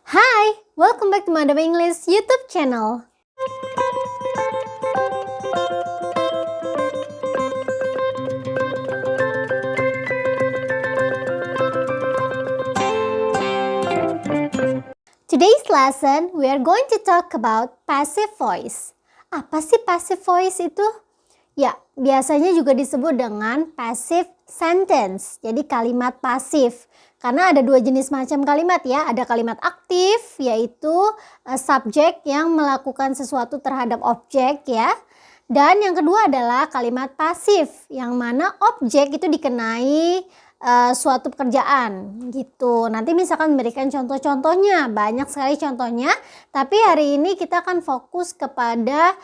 Hi, welcome back to Madam English YouTube channel. Today's lesson, we are going to talk about passive voice. Apa sih passive voice itu? Ya, biasanya juga disebut dengan passive sentence, jadi kalimat pasif. Karena ada dua jenis macam kalimat ya, ada kalimat aktif yaitu subjek yang melakukan sesuatu terhadap objek ya. Dan yang kedua adalah kalimat pasif, yang mana objek itu dikenai suatu pekerjaan gitu. Nanti misalkan memberikan contoh-contohnya, banyak sekali contohnya. Tapi hari ini kita akan fokus kepada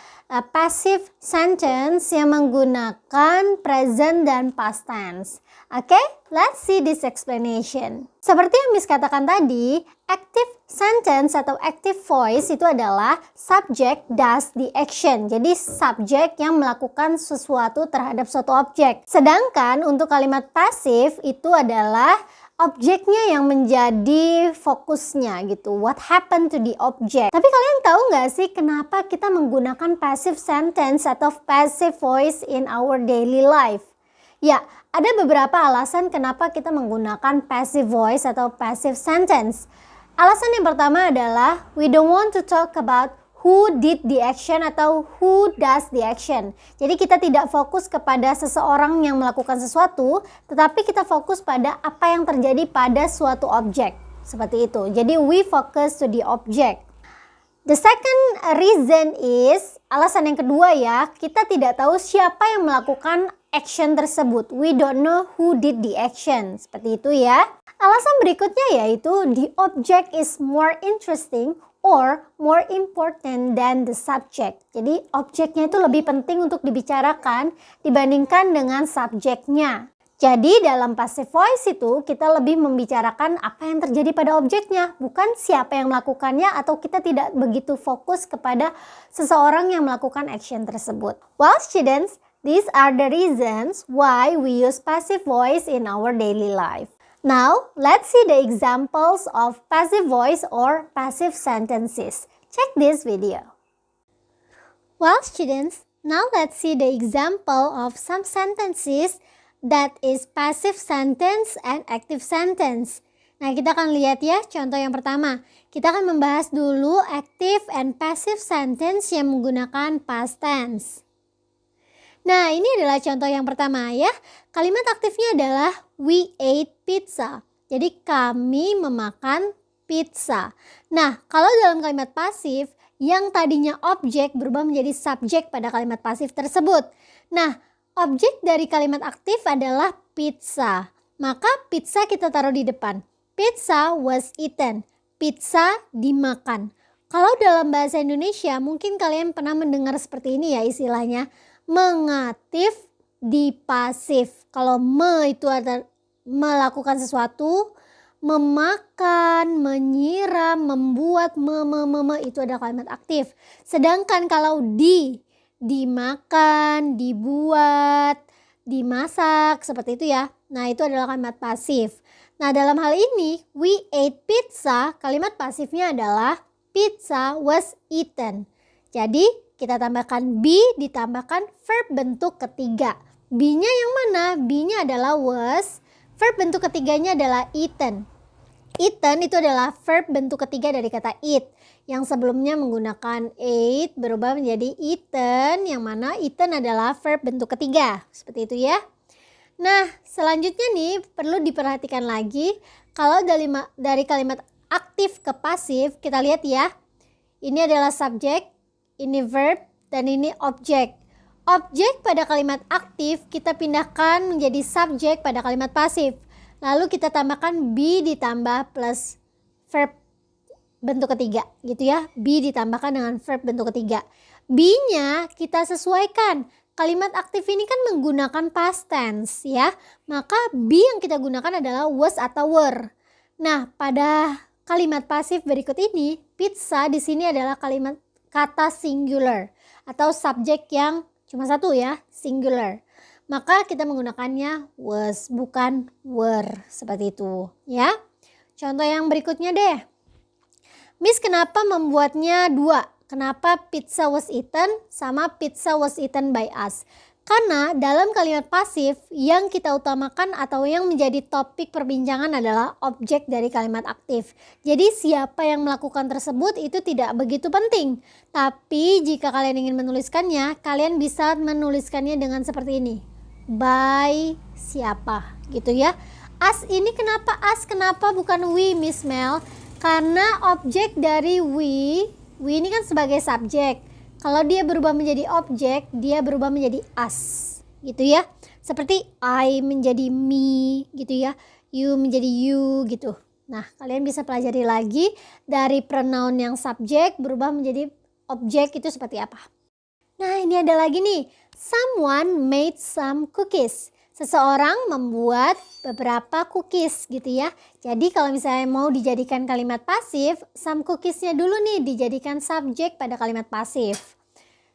passive sentence yang menggunakan present dan past tense. Oke, let's see this explanation. Seperti yang Miss katakan tadi, active sentence atau active voice itu adalah subject does the action. Jadi subjek yang melakukan sesuatu terhadap suatu objek. Sedangkan untuk kalimat pasif itu adalah objeknya yang menjadi fokusnya gitu. What happened to the object? Tapi kalian tahu nggak sih kenapa kita menggunakan passive sentence atau passive voice in our daily life? Ya, ada beberapa alasan kenapa kita menggunakan passive voice atau passive sentence. Alasan yang pertama adalah we don't want to talk about who did the action atau who does the action. Jadi kita tidak fokus kepada seseorang yang melakukan sesuatu, tetapi kita fokus pada apa yang terjadi pada suatu objek. Seperti itu. Jadi we focus to the object. The second reason is, alasan yang kedua ya, kita tidak tahu siapa yang melakukan action tersebut. We don't know who did the action. Seperti itu ya. Alasan berikutnya yaitu the object is more interesting or more important than the subject. Jadi objeknya itu lebih penting untuk dibicarakan dibandingkan dengan subjeknya. Jadi dalam passive voice itu kita lebih membicarakan apa yang terjadi pada objeknya, bukan siapa yang melakukannya atau kita tidak begitu fokus kepada seseorang yang melakukan action tersebut. Well students, these are the reasons why we use passive voice in our daily life. Now, let's see the examples of passive voice or passive sentences. Check this video. Well students, now let's see the example of some sentences that is passive sentence and active sentence. Nah, kita akan lihat ya contoh yang pertama. Kita akan membahas dulu active and passive sentence yang menggunakan past tense. Nah, ini adalah contoh yang pertama ya. Kalimat aktifnya adalah we ate pizza. Jadi kami memakan pizza. Nah, kalau dalam kalimat pasif yang tadinya objek berubah menjadi subjek pada kalimat pasif tersebut. Nah, objek dari kalimat aktif adalah pizza. Maka pizza kita taruh di depan. Pizza was eaten. Pizza dimakan. Kalau dalam bahasa Indonesia mungkin kalian pernah mendengar seperti ini ya istilahnya. Mengatif di pasif. Kalau itu ada melakukan sesuatu, memakan, menyiram, membuat, itu ada kalimat aktif. Sedangkan kalau dimakan, dibuat, dimasak, seperti itu ya. Nah, itu adalah kalimat pasif. Nah, dalam hal ini, we ate pizza, kalimat pasifnya adalah pizza was eaten. Jadi, kita tambahkan be, ditambahkan verb bentuk ketiga. Be-nya yang mana? Be-nya adalah was, verb bentuk ketiganya adalah eaten. Eaten itu adalah verb bentuk ketiga dari kata eat. Yang sebelumnya menggunakan ate berubah menjadi eaten, yang mana eaten adalah verb bentuk ketiga. Seperti itu ya. Nah, selanjutnya nih perlu diperhatikan lagi. Kalau dari kalimat aktif ke pasif, kita lihat ya. Ini adalah subjek, ini verb, dan ini objek. Objek pada kalimat aktif kita pindahkan menjadi subjek pada kalimat pasif. Lalu kita tambahkan be ditambah plus verb bentuk ketiga gitu ya. Be ditambahkan dengan verb bentuk ketiga. Be-nya kita sesuaikan. Kalimat aktif ini kan menggunakan past tense ya. Maka be yang kita gunakan adalah was atau were. Nah, pada kalimat pasif berikut ini, pizza di sini adalah kalimat kata singular atau subjek yang cuma satu ya, singular. Maka kita menggunakannya was bukan were, seperti itu ya. Contoh yang berikutnya deh. Miss kenapa membuatnya dua? Kenapa pizza was eaten sama pizza was eaten by us? Karena dalam kalimat pasif yang kita utamakan atau yang menjadi topik perbincangan adalah objek dari kalimat aktif. Jadi siapa yang melakukan tersebut itu tidak begitu penting. Tapi jika kalian ingin menuliskannya, kalian bisa menuliskannya dengan seperti ini. By siapa gitu ya. Us ini kenapa us? Kenapa bukan we, Miss Mel? Karena objek dari we ini kan sebagai subjek. Kalau dia berubah menjadi objek, dia berubah menjadi us, gitu ya. Seperti I menjadi me, gitu ya. You menjadi you, gitu. Nah, kalian bisa pelajari lagi dari pronoun yang subjek berubah menjadi objek itu seperti apa. Nah, ini ada lagi nih. Someone made some cookies. Seseorang membuat beberapa cookies gitu ya. Jadi kalau misalnya mau dijadikan kalimat pasif, some cookiesnya dulu nih dijadikan subjek pada kalimat pasif.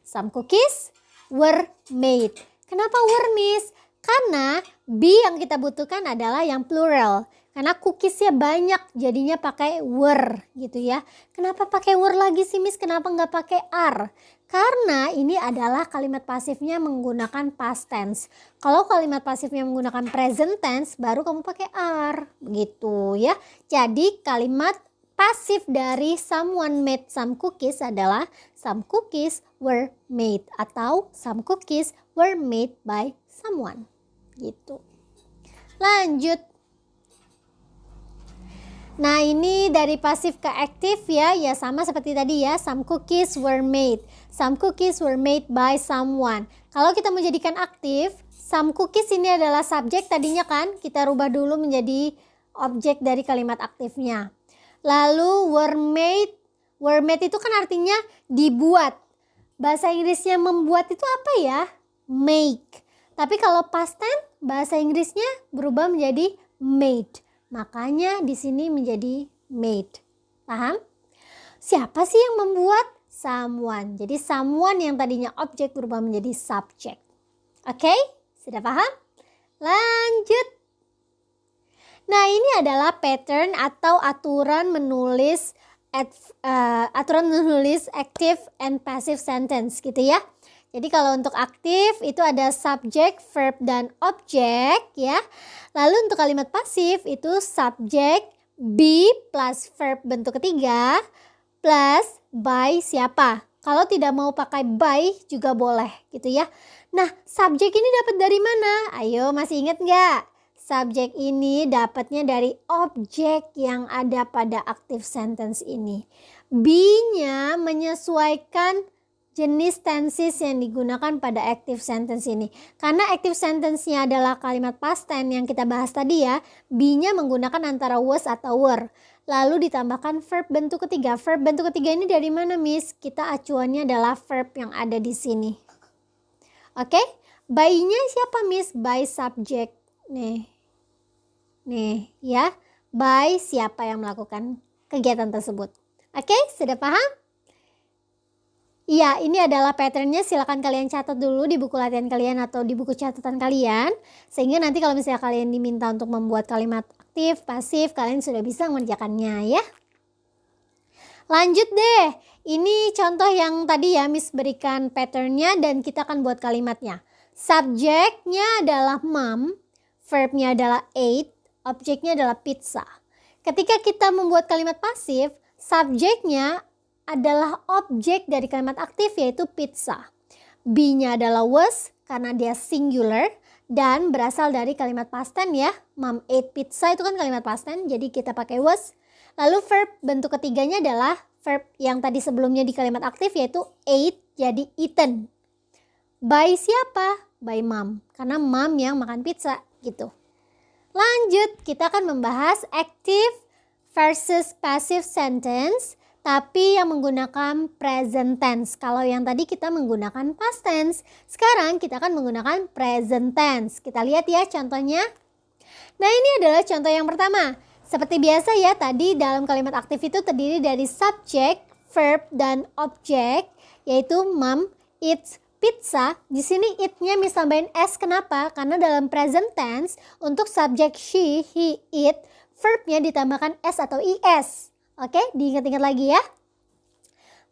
Some cookies were made. Kenapa were, Miss? Karena be yang kita butuhkan adalah yang plural. Karena cookiesnya banyak jadinya pakai were gitu ya. Kenapa pakai were lagi sih, Miss? Kenapa nggak pakai are? Karena ini adalah kalimat pasifnya menggunakan past tense. Kalau kalimat pasifnya menggunakan present tense, baru kamu pakai are. Begitu ya. Jadi kalimat pasif dari someone made some cookies adalah some cookies were made atau some cookies were made by someone. Gitu. Lanjut. Nah, ini dari pasif ke aktif ya sama seperti tadi ya, some cookies were made. Some cookies were made by someone. Kalau kita mau jadikan aktif, some cookies ini adalah subjek tadinya kan, kita rubah dulu menjadi objek dari kalimat aktifnya. Lalu were made itu kan artinya dibuat. Bahasa Inggrisnya membuat itu apa ya? Make. Tapi kalau past tense, bahasa Inggrisnya berubah menjadi made. Makanya di sini menjadi made. Paham? Siapa sih yang membuat? Someone. Jadi someone yang tadinya objek berubah menjadi subjek. Oke? Sudah paham? Lanjut. Nah, ini adalah pattern atau aturan menulis active and passive sentence gitu ya. Jadi kalau untuk aktif itu ada subjek, verb, dan objek ya. Lalu untuk kalimat pasif itu subjek, be plus verb bentuk ketiga plus by siapa. Kalau tidak mau pakai by juga boleh gitu ya. Nah, subjek ini dapat dari mana? Ayo, masih ingat nggak? Subjek ini dapatnya dari objek yang ada pada active sentence ini. Be-nya menyesuaikan jenis tenses yang digunakan pada active sentence ini. Karena active sentence-nya adalah kalimat past tense yang kita bahas tadi ya. Be-nya menggunakan antara was atau were. Lalu ditambahkan verb bentuk ketiga. Verb bentuk ketiga ini dari mana, Miss? Kita acuannya adalah verb yang ada di sini. Oke? By-nya siapa, Miss? By subject. Nih ya. By siapa yang melakukan kegiatan tersebut. Oke? Sudah paham? Iya, ini adalah patternnya. Silakan kalian catat dulu di buku latihan kalian atau di buku catatan kalian. Sehingga nanti kalau misalnya kalian diminta untuk membuat kalimat aktif, pasif, kalian sudah bisa mengerjakannya ya. Lanjut deh. Ini contoh yang tadi ya Miss berikan patternnya dan kita akan buat kalimatnya. Subjeknya adalah mom, verbnya adalah ate, objeknya adalah pizza. Ketika kita membuat kalimat pasif, subjeknya adalah objek dari kalimat aktif yaitu pizza. Be-nya adalah was karena dia singular dan berasal dari kalimat past tense ya. Mom ate pizza itu kan kalimat past tense, jadi kita pakai was. Lalu verb bentuk ketiganya adalah verb yang tadi sebelumnya di kalimat aktif yaitu ate jadi eaten. By siapa? By mom. Karena mom yang makan pizza gitu. Lanjut, kita akan membahas active versus passive sentence. Tapi yang menggunakan present tense. Kalau yang tadi kita menggunakan past tense. Sekarang kita akan menggunakan present tense. Kita lihat ya contohnya. Nah, ini adalah contoh yang pertama. Seperti biasa ya, tadi dalam kalimat aktif itu terdiri dari subjek, verb, dan objek. Yaitu mom eats pizza. Di sini eat-nya Miss tambahin s. Kenapa? Karena dalam present tense untuk subjek she, he, it, verbnya ditambahkan s atau is. Oke, diingat-ingat lagi ya.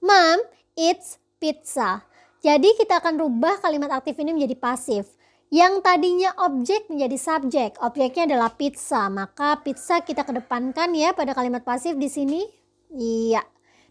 Mom eats pizza. Jadi kita akan rubah kalimat aktif ini menjadi pasif. Yang tadinya objek menjadi subjek. Objeknya adalah pizza. Maka pizza kita kedepankan ya pada kalimat pasif di sini. Iya.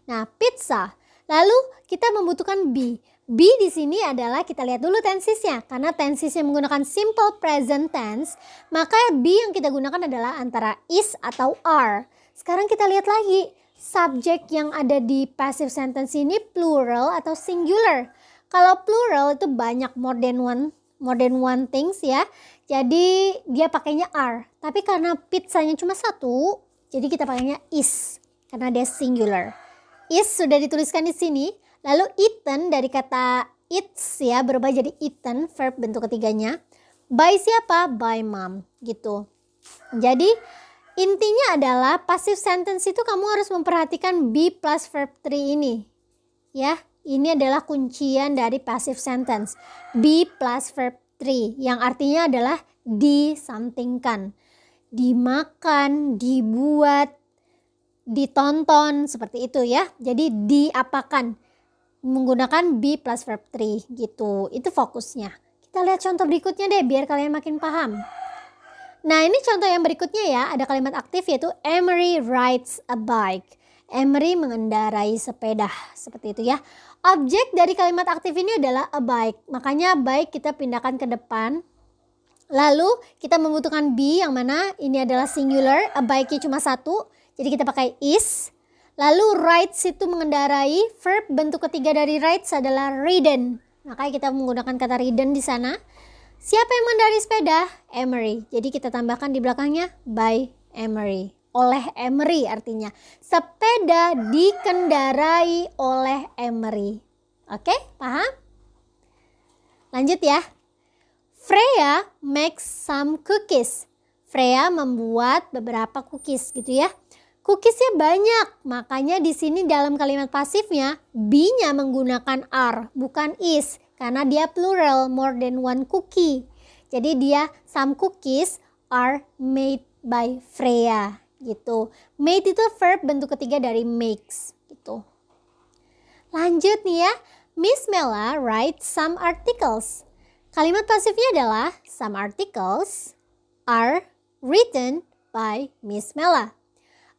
Nah, pizza. Lalu kita membutuhkan be. Be di sini adalah, kita lihat dulu tensisnya. Karena tensisnya menggunakan simple present tense, maka be yang kita gunakan adalah antara is atau are. Sekarang kita lihat lagi. Subjek yang ada di passive sentence ini plural atau singular. Kalau plural itu banyak more than one things ya. Jadi dia pakainya are. Tapi karena pizzanya cuma satu, jadi kita pakainya is karena dia singular. Is sudah dituliskan di sini. Lalu eaten dari kata eats ya, berubah jadi eaten, verb bentuk ketiganya. By siapa? By mom gitu. Jadi intinya adalah passive sentence itu kamu harus memperhatikan be plus verb 3 ini. Ya, ini adalah kuncian dari passive sentence. Be plus verb 3 yang artinya adalah disampingkan. Dimakan, dibuat, ditonton, seperti itu ya. Jadi diapakan menggunakan be plus verb 3 gitu. Itu fokusnya. Kita lihat contoh berikutnya deh biar kalian makin paham. Nah, ini contoh yang berikutnya ya, ada kalimat aktif yaitu Emery rides a bike. Emery mengendarai sepeda, seperti itu ya. Objek dari kalimat aktif ini adalah a bike, makanya bike kita pindahkan ke depan. Lalu kita membutuhkan be yang mana ini adalah singular, a bike-nya cuma satu, jadi kita pakai is. Lalu rides itu mengendarai, verb bentuk ketiga dari rides adalah ridden, makanya kita menggunakan kata ridden di sana. Siapa yang mengendarai sepeda? Emery. Jadi kita tambahkan di belakangnya by Emery. Oleh Emery artinya. Sepeda dikendarai oleh Emery. Oke, paham? Lanjut ya. Freya makes some cookies. Freya membuat beberapa cookies gitu ya. Cookiesnya banyak, makanya di sini dalam kalimat pasifnya be-nya menggunakan are, bukan is. Karena dia plural, more than one cookie. Jadi dia some cookies are made by Freya gitu. Made itu verb bentuk ketiga dari makes gitu. Lanjut nih ya. Miss Mela writes some articles. Kalimat pasifnya adalah some articles are written by Miss Mela.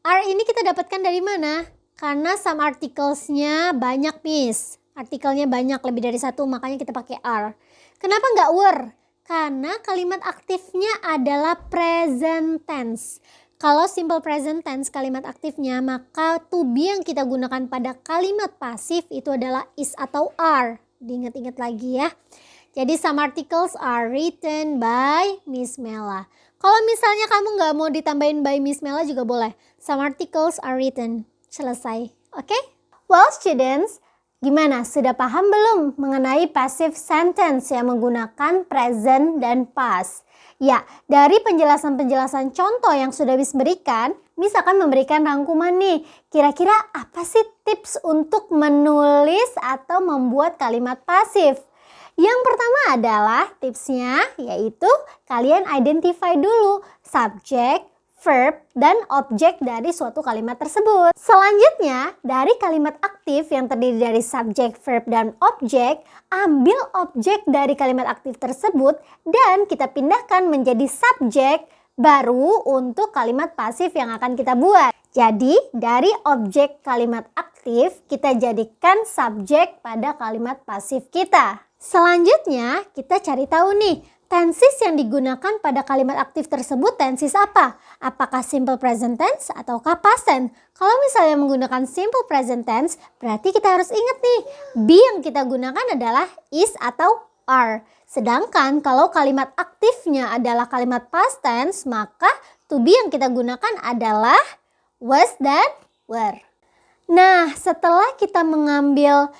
Are ini kita dapatkan dari mana? Karena some articles-nya banyak, Miss. Artikelnya banyak, lebih dari satu, makanya kita pakai are. Kenapa nggak were? Karena kalimat aktifnya adalah present tense. Kalau simple present tense kalimat aktifnya, maka to be yang kita gunakan pada kalimat pasif itu adalah is atau are. Diingat-ingat lagi ya. Jadi some articles are written by Miss Mela. Kalau misalnya kamu nggak mau ditambahin by Miss Mela juga boleh. Some articles are written. Selesai. Oke? Well students, gimana? Sudah paham belum mengenai passive sentence yang menggunakan present dan past? Ya, dari penjelasan-penjelasan contoh yang sudah Miss berikan, Miss akan memberikan rangkuman nih. Kira-kira apa sih tips untuk menulis atau membuat kalimat pasif? Yang pertama adalah tipsnya yaitu kalian identify dulu subjek, verb, dan objek dari suatu kalimat tersebut. Selanjutnya, dari kalimat aktif yang terdiri dari subjek, verb, dan objek, ambil objek dari kalimat aktif tersebut dan kita pindahkan menjadi subjek baru untuk kalimat pasif yang akan kita buat. Jadi, dari objek kalimat aktif, kita jadikan subjek pada kalimat pasif kita. Selanjutnya, kita cari tahu nih, tenses yang digunakan pada kalimat aktif tersebut tenses apa? Apakah simple present tense ataukah past tense? Kalau misalnya menggunakan simple present tense, berarti kita harus ingat nih, be yang kita gunakan adalah is atau are. Sedangkan kalau kalimat aktifnya adalah kalimat past tense, maka to be yang kita gunakan adalah was dan were. Nah, setelah kita mengambil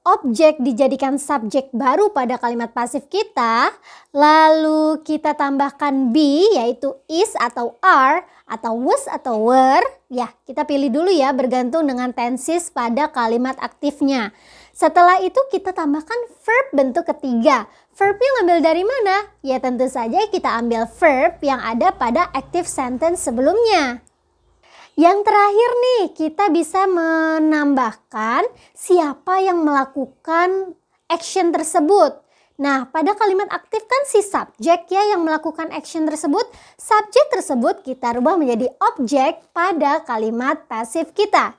objek dijadikan subjek baru pada kalimat pasif kita, lalu kita tambahkan be yaitu is atau are atau was atau were, ya kita pilih dulu ya bergantung dengan tenses pada kalimat aktifnya. Setelah itu kita tambahkan verb bentuk ketiga. Verbnya ngambil dari mana? Ya tentu saja kita ambil verb yang ada pada active sentence sebelumnya. Yang terakhir nih, kita bisa menambahkan siapa yang melakukan action tersebut. Nah, pada kalimat aktif kan si subjek ya yang melakukan action tersebut. Subjek tersebut kita rubah menjadi objek pada kalimat pasif kita.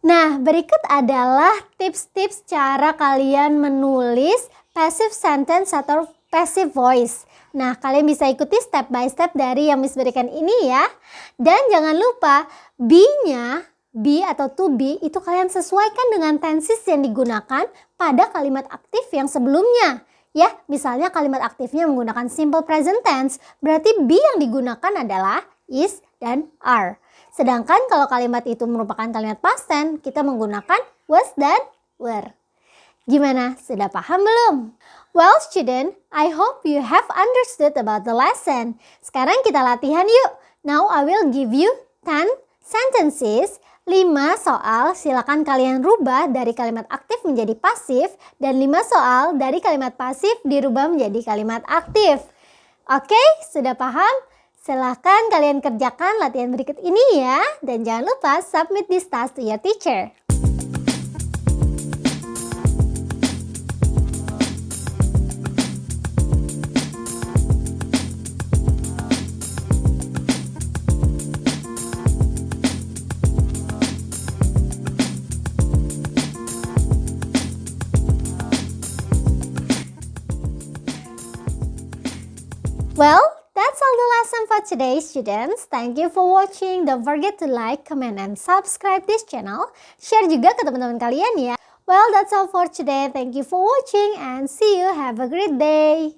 Nah, berikut adalah tips-tips cara kalian menulis passive sentence atau passive voice. Nah, kalian bisa ikuti step by step dari yang Miss berikan ini ya. Dan jangan lupa be-nya, be atau to be itu kalian sesuaikan dengan tenses yang digunakan pada kalimat aktif yang sebelumnya. Ya, misalnya kalimat aktifnya menggunakan simple present tense, berarti be yang digunakan adalah is dan are. Sedangkan kalau kalimat itu merupakan kalimat past tense, kita menggunakan was dan were. Gimana? Sudah paham belum? Well student, I hope you have understood about the lesson. Sekarang kita latihan yuk. Now I will give you 10 sentences, 5 soal silakan kalian rubah dari kalimat aktif menjadi pasif dan 5 soal dari kalimat pasif dirubah menjadi kalimat aktif. Oke, sudah paham? Silakan kalian kerjakan latihan berikut ini ya dan jangan lupa submit this task to your teacher. Well, that's all the lesson for today, students. Thank you for watching. Don't forget to like, comment, and subscribe this channel. Share juga ke teman-teman kalian ya. Well, that's all for today. Thank you for watching and see you. Have a great day.